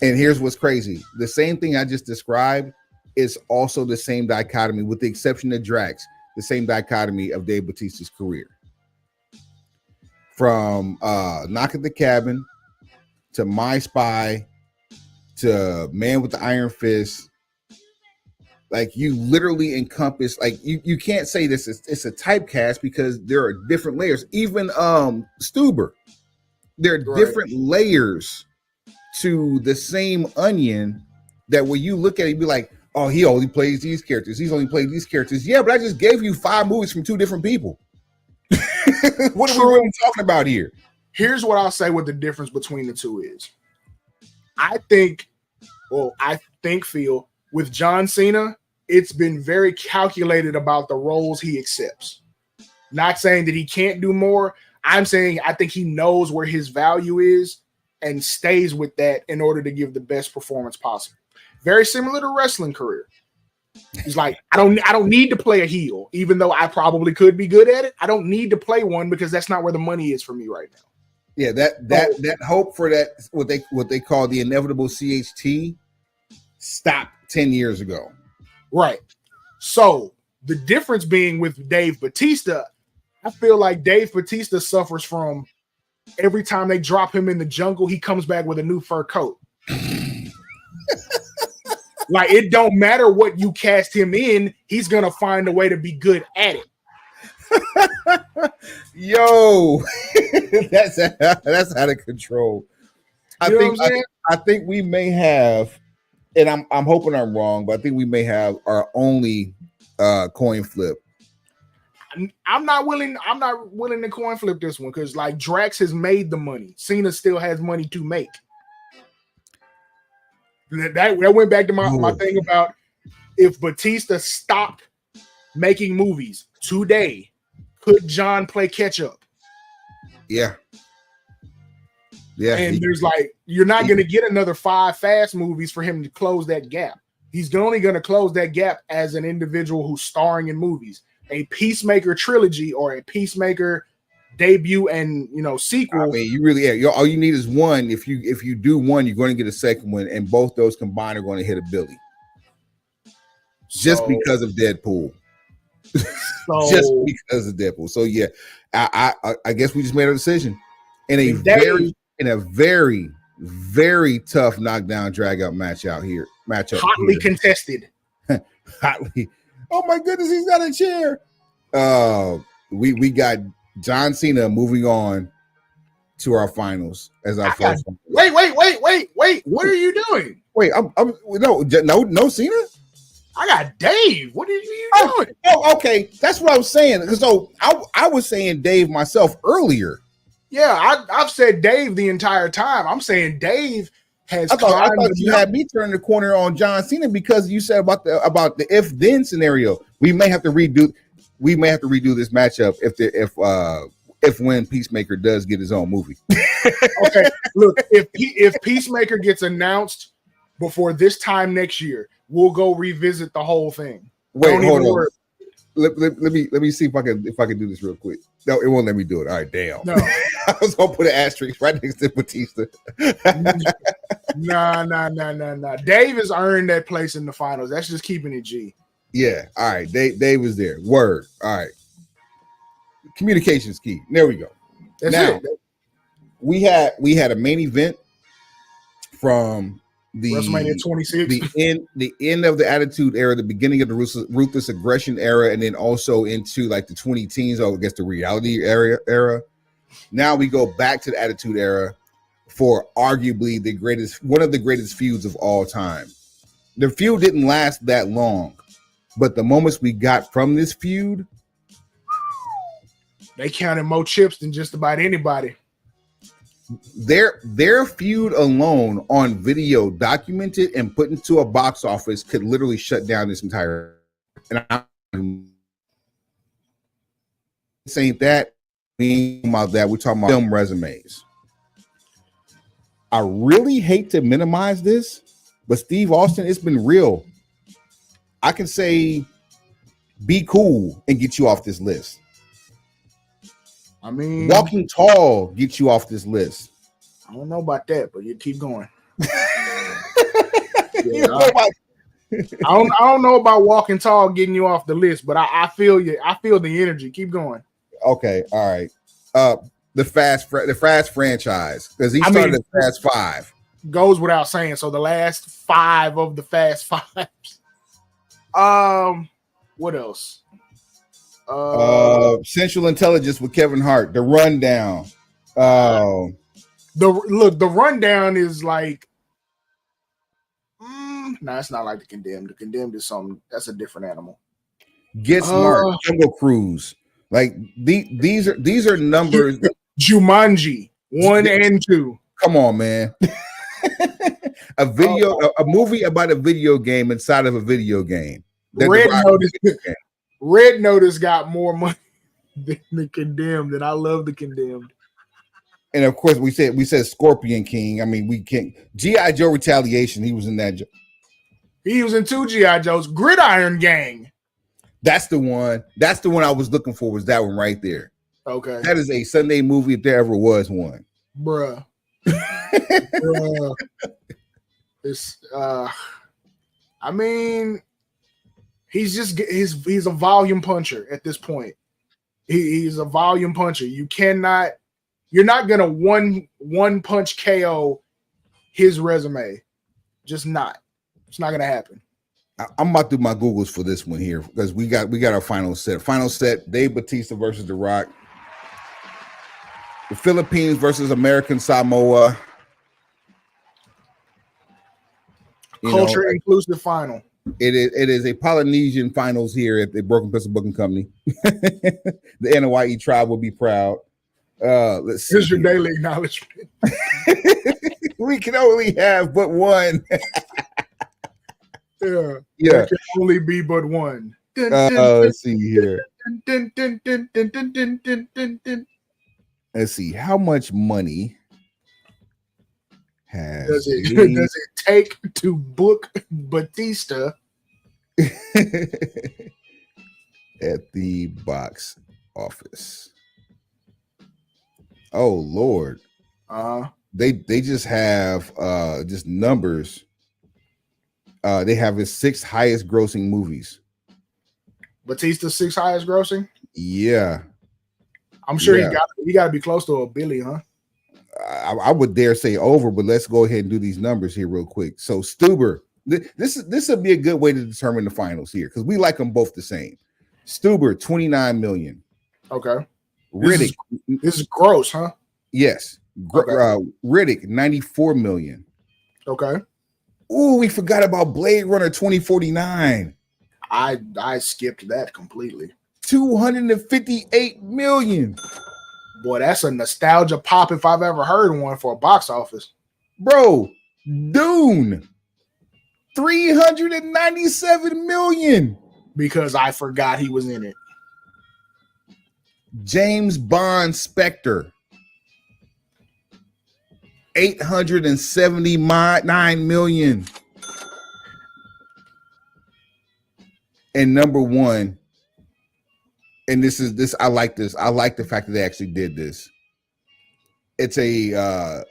And here's what's crazy. The same thing I just described is also the same dichotomy, with the exception of Drax, the same dichotomy of Dave Bautista's career. From Knock at the Cabin to My Spy to Man with the Iron Fist. Like, you literally encompass, like, you can't say this is, it's a typecast because there are different layers. Even Stuber, there are different layers to the same onion that when you look at it, you be like, oh, he only plays these characters. He's only played these characters. Yeah, but I just gave you 5 movies from 2 different people. What are we really talking about here? Here's what I'll say what the difference between the two is. I feel with John Cena, it's been very calculated about the roles he accepts. Not saying that he can't do more. I'm saying I think he knows where his value is and stays with that in order to give the best performance possible. Very similar to wrestling career. He's like, I don't need to play a heel, even though I probably could be good at it. I don't need to play one because that's not where the money is for me right now. Yeah, that hope for that what they call the inevitable CHT stopped 10 years ago. Right. So the difference being with Dave Bautista, I feel like Dave Bautista suffers from every time they drop him in the jungle, he comes back with a new fur coat. Like, it don't matter what you cast him in, he's gonna find a way to be good at it. Yo, that's out of control. I think we may have, and I'm hoping I'm wrong, but I think we may have our only coin flip. I'm not willing to coin flip this one because like Drax has made the money. Cena still has money to make. That went back to my thing about if Batista stopped making movies today, could John play catch up? Yeah. And there's like, you're not going to get another 5 Fast movies for him to close that gap. He's only going to close that gap as an individual who's starring in movies. A Peacemaker trilogy or a Peacemaker debut and sequel. I mean, you really all you need is one. If you do one, you're going to get a second one, and both those combined are going to hit a billion. Just because of Deadpool. Just because of Deadpool. So yeah, I guess we just made a decision in a very very tough knockdown drag out matchup hotly contested. Hotly. Oh my goodness, he's got a chair. We got John Cena moving on to our finals as our first. Wait! What are you doing? Wait, I'm no Cena. I got Dave. What are you doing? Oh, okay, that's what I was saying. So I was saying Dave myself earlier. Yeah, I've said Dave the entire time. I'm saying Dave has. I thought you had me turn the corner on John Cena because you said about the if then scenario. We may have to redo this matchup if when Peacemaker does get his own movie. Okay, look, if Peacemaker gets announced before this time next year, we'll go revisit the whole thing. Wait, hold on. Let me see if I can do this real quick. No, it won't let me do it. All right, damn. No, I was gonna put an asterisk right next to Batista. Nah. Dave has earned that place in the finals. That's just keeping it G. Yeah. All right. Dave was there. Word. All right. Communication's key. There we go. That's now, it. We had a main event from the WrestleMania 26, the end of the Attitude Era, the beginning of the ruthless aggression era, and then also into like the 2010s, or I guess the reality era. Now we go back to the Attitude Era for arguably one of the greatest feuds of all time. The feud didn't last that long, but the moments we got from this feud, they counted more chips than just about anybody. Their feud alone on video, documented and put into a box office, could literally shut down this entire. And I'm saying that, about that, we're talking about film resumes. I really hate to minimize this, but Steve Austin, it's been real. I can say, be cool and get you off this list. I mean, Walking Tall gets you off this list. I don't know about that, but you keep going. I don't know about Walking Tall getting you off the list, but I feel you. I feel the energy. Keep going. Okay, all right. The Fast franchise, because he started at Fast 5. Goes without saying. So the last 5 of the Fast 5s. What else? Central Intelligence with Kevin Hart. The Rundown. The Rundown is like, it's not like the Condemned. The Condemned is something that's a different animal. Get Smart. Jungle Cruise. Like these are numbers. Jumanji 1 and 2. Come on, man. A movie about a video game inside of a video game. Red Notice got more money than the Condemned, and I love the Condemned. And of course, we said Scorpion King. I mean, we can't. G.I. Joe Retaliation. He was in that. He was in 2 G.I. Joes. Gridiron Gang. That's the one. That's the one I was looking for. Was that one right there? Okay. That is a Sunday movie if there ever was one. Bruh. It's I mean, he's a volume puncher at this point. He's a volume puncher. You're not gonna one punch KO his resume. Just not. It's not gonna happen. I'm about to do my Googles for this one here because we got our final set. Final set: Dave Bautista versus The Rock. The Philippines versus American Samoa. Culture inclusive final. It is a Polynesian finals here at the Broken Pistol Booking Company. The NYE tribe will be proud. Let's see. Here's your daily acknowledgement. We can only have but one. Yeah. Yeah. There can only be but one. Let's see here. Let's see. How much money does it take to book Batista at the box office? Oh Lord. They just have just numbers. They have his 6 highest grossing movies. Batista's 6 highest grossing? Yeah. I'm sure he got to be close to $1 billion, huh? I would dare say over, but let's go ahead and do these numbers here real quick. So Stuber, this would be a good way to determine the finals here because we like them both the same. Stuber, 29 million. Okay. Riddick, this is gross, huh? Yes. Okay. Riddick, 94 million. Okay. Ooh, we forgot about Blade Runner 2049. I skipped that completely. 258 million. Boy, that's a nostalgia pop if I've ever heard one for a box office. Bro, Dune, 397 million. Because I forgot he was in it. James Bond Spectre, 879 million. And number one, and this I like this. I like the fact that they actually did this. It's a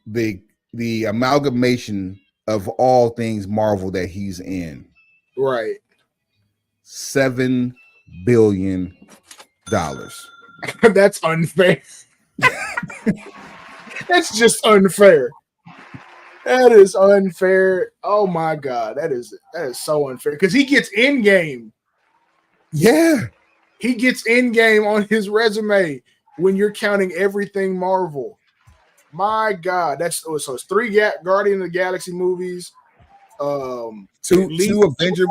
the amalgamation of all things Marvel that he's in. Right. $7 billion. That's unfair. That's just unfair. That is unfair. Oh my God. That is so unfair. Because he gets in game. Yeah. He gets in game on his resume when you're counting everything Marvel. My God. So it's 3 Guardian of the Galaxy movies. Two Avenger.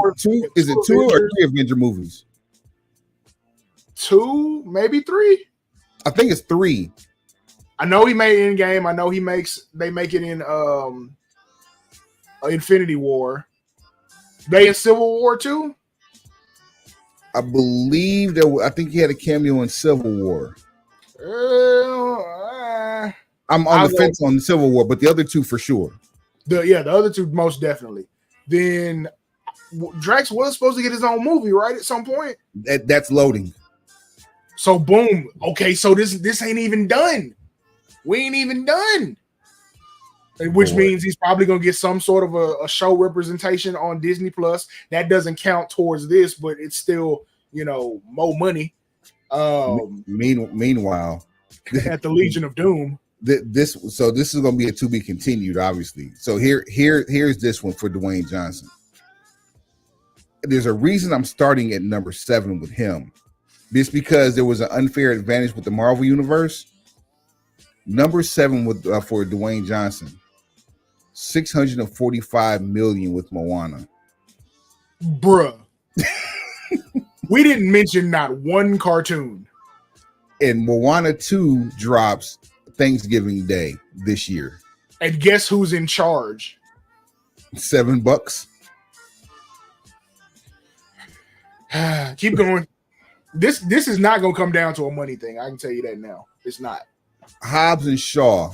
Is it 2 or 3 Avenger movies? 2, maybe 3. I think it's 3. I know he made Endgame. I know they make it in Infinity War. They in Civil War too? I believe I think he had a cameo in Civil War. I'm on the fence on Civil War, but the other 2 for sure. The other 2 most definitely. Then Drax was supposed to get his own movie, right? At some point. That's loading. So boom. Okay, so this ain't even done. We ain't even done. Which means he's probably gonna get some sort of a show representation on Disney Plus. That doesn't count towards this, but it's still, more money. Meanwhile, at the Legion of Doom. This is gonna be a to be continued, obviously. So here's this one for Dwayne Johnson. There's a reason I'm starting at number 7 with him. It's because there was an unfair advantage with the Marvel Universe. Number 7 for Dwayne Johnson, 645 million with Moana. Bruh. We didn't mention not one cartoon. And Moana 2 drops Thanksgiving Day this year. And guess who's in charge? $7. Keep going. This is not gonna come down to a money thing. I can tell you that now. It's not. Hobbs and Shaw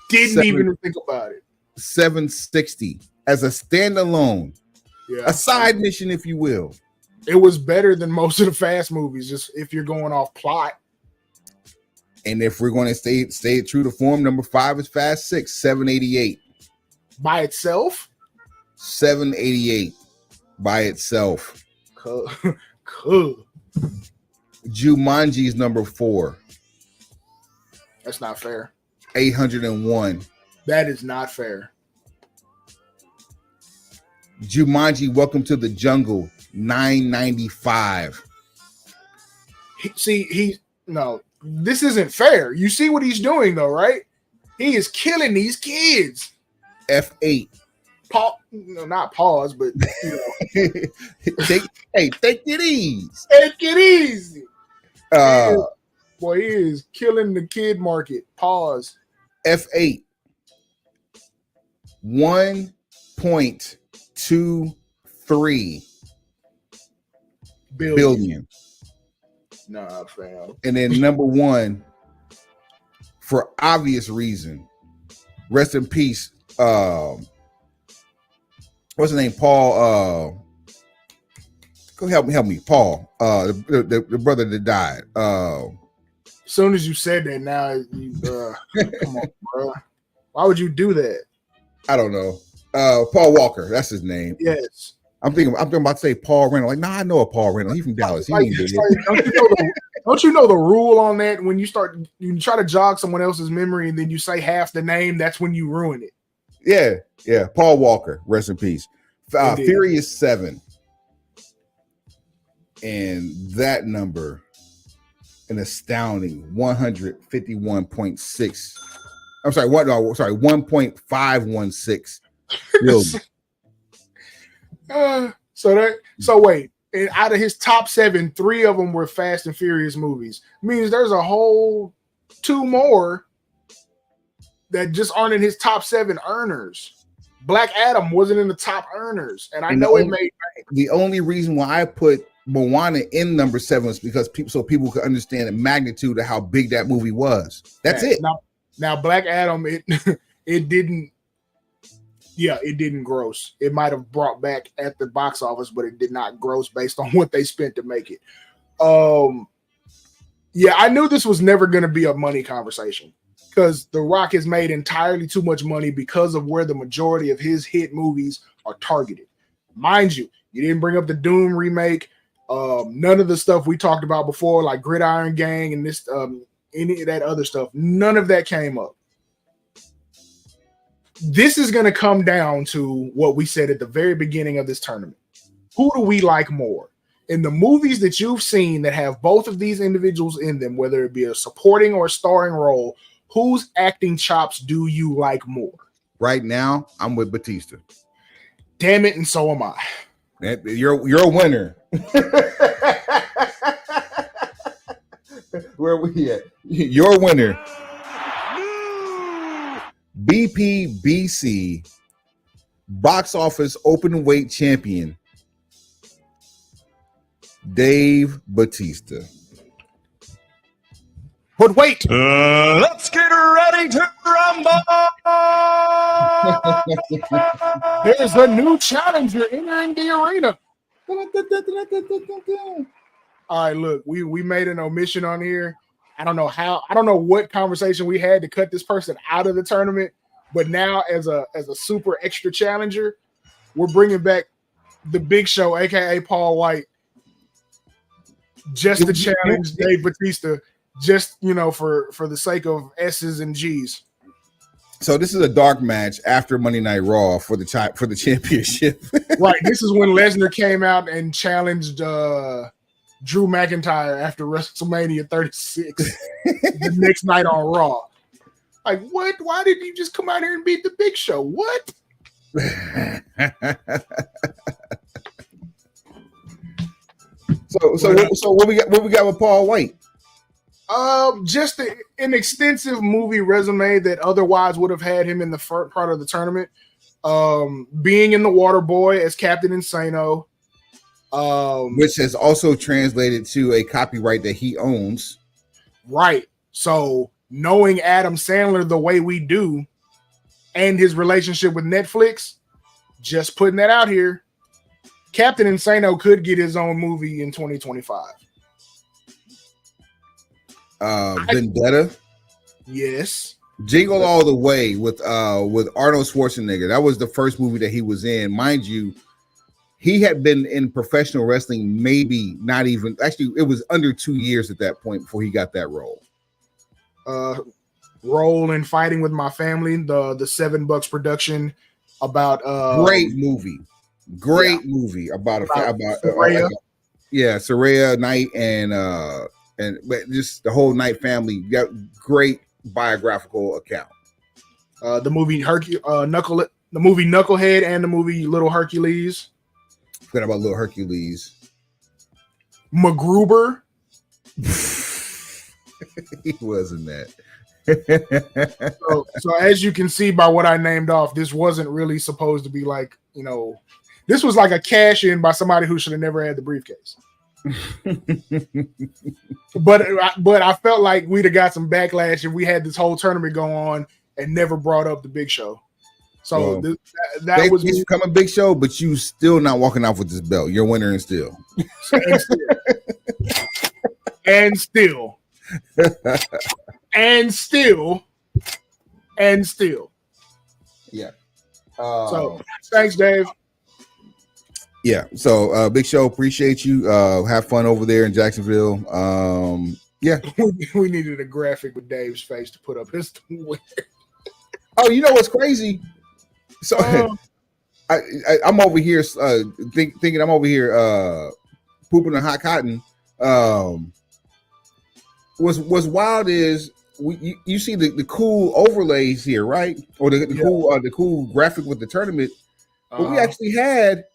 didn't even think about it. 760 as a standalone. Yeah. A side mission, if you will. It was better than most of the Fast movies, just if you're going off plot. And if we're going to stay true to form, number 5 is Fast 6, 788. By itself? 788 by itself. Cool. Jumanji's number 4. That's not fair. 801. That is not fair. Jumanji, Welcome to the Jungle, 995. No, this isn't fair. You see what he's doing though, right? He is killing these kids. F8. Not pause, but take it easy. Take it easy. Boy, he is killing the kid market. Pause. F8. 1.23 billion. Nah, fam. And then number 1, for obvious reason, rest in peace. What's his name? Paul. Go help me. Paul. The brother that died. As soon as you said that, now you come on, bro. Why would you do that? I don't know. Paul Walker. That's his name. Yes. I'm thinking about to say Paul Reynolds. Like, I know a Paul Reynolds. He's from Dallas. Don't you know the rule on that? When you try to jog someone else's memory and then you say half the name, that's when you ruin it. Yeah. Paul Walker, rest in peace. Furious 7, and that number, an astounding 151.6. I'm sorry, 1.516 billion. So wait, and out of his top 7, 3 of them were Fast and Furious movies. Means there's a whole 2 more that just aren't in his top 7 earners. Black Adam wasn't in the top earners, and I know it made. The only reason why I put Moana in number 7 was because people could understand the magnitude of how big that movie was. That's it. Now Black Adam, it didn't. Yeah, it didn't gross. It might have brought back at the box office, but it did not gross based on what they spent to make it. Yeah, I knew this was never going to be a money conversation because The Rock has made entirely too much money because of where the majority of his hit movies are targeted. Mind you, you didn't bring up the Doom remake. None of the stuff we talked about before, like Gridiron Gang and this, any of that other stuff, none of that came up. This is going to come down to what we said at the very beginning of this tournament. Who do we like more? In the movies that you've seen that have both of these individuals in them, whether it be a supporting or a starring role, whose acting chops do you like more? Right now, I'm with Batista. Damn it, and so am I. You're a winner. Where are we at? You're a winner. BPBC box office open weight champion Dave Bautista. But wait, let's get ready to rumble. There's a new challenger entering the arena. All right, look, we made an omission on here. I don't know what conversation we had to cut this person out of the tournament, but now as a super extra challenger, we're bringing back the Big Show, aka Paul White, just to challenge Dave Bautista, just for the sake of S's and G's. So this is a dark match after Monday Night Raw for the championship. Right. This is when Lesnar came out and challenged Drew McIntyre after WrestleMania 36 the next night on Raw. Like, what? Why did you just come out here and beat the Big Show? What? So what we got with Paul White? Just an extensive movie resume that otherwise would have had him in the first part of the tournament. Being in The Waterboy as Captain Insano. Which has also translated to a copyright that he owns. Right. So knowing Adam Sandler the way we do and his relationship with Netflix, just putting that out here. Captain Insano could get his own movie in 2025. Vendetta. Yes. Jingle All the Way with Arnold Schwarzenegger. That was the first movie that he was in. Mind you, he had been in professional wrestling maybe not even, actually it was under 2 years at that point before he got that role. Role in Fighting with My Family, the $7 production about great movie about Saraya. Saraya Knight and but just the whole Knight family. Got great biographical account. The movie Knucklehead and the movie Little Hercules. Forgot about Little Hercules. MacGruber. He wasn't that. So as you can see by what I named off, this wasn't really supposed to be like, this was like a cash in by somebody who should have never had the briefcase. but I felt like we'd have got some backlash if we had this whole tournament go on and never brought up the Big Show. So that was become a Big Show, but you still not walking off with this belt. You're a winner and still. and still. And still. Yeah. So thanks, Dave. Yeah. So Big Show, appreciate you. Have fun over there in Jacksonville. Yeah. We needed a graphic with Dave's face to put up his winner. Oh, you know what's crazy? So I'm over here thinking I'm over here pooping in hot cotton. What's wild is you see the cool overlays here, right? Or the cool graphic with the tournament. But we actually had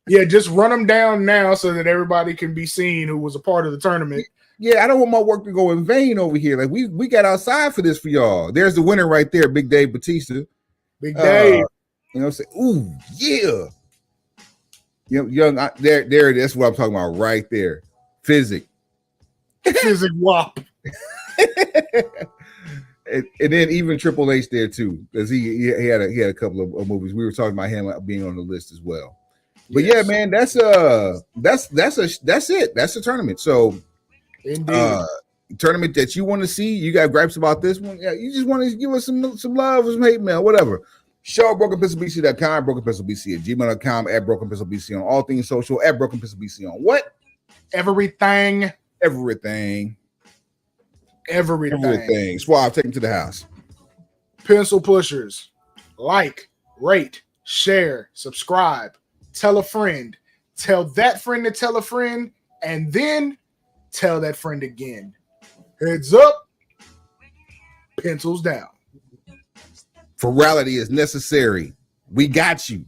yeah, just run them down now so that everybody can be seen who was a part of the tournament. Yeah, I don't want my work to go in vain over here. Like we got outside for this for y'all. There's the winner right there, Big Dave Batista. Big Dave. Say, ooh, yeah. Young, there. That's what I'm talking about right there. Physic WAP. and then even Triple H there too, because he had a couple of movies. We were talking about him being on the list as well. But yeah, man, that's it. That's the tournament. So. Indeed. Tournament that you want to see, you got gripes about this one. Yeah, you just want to give us some love or some hate mail, whatever. Show at BrokenPistolBC.com, BrokenPistolBC@gmail.com, at BrokenPistolBC on all things social, at BrokenPistolBC on what? Everything. Suave, take him to the house. Pencil pushers. Like, rate, share, subscribe, tell a friend, tell that friend to tell a friend, and then tell that friend again. Heads up, pencils down. Virality is necessary. We got you.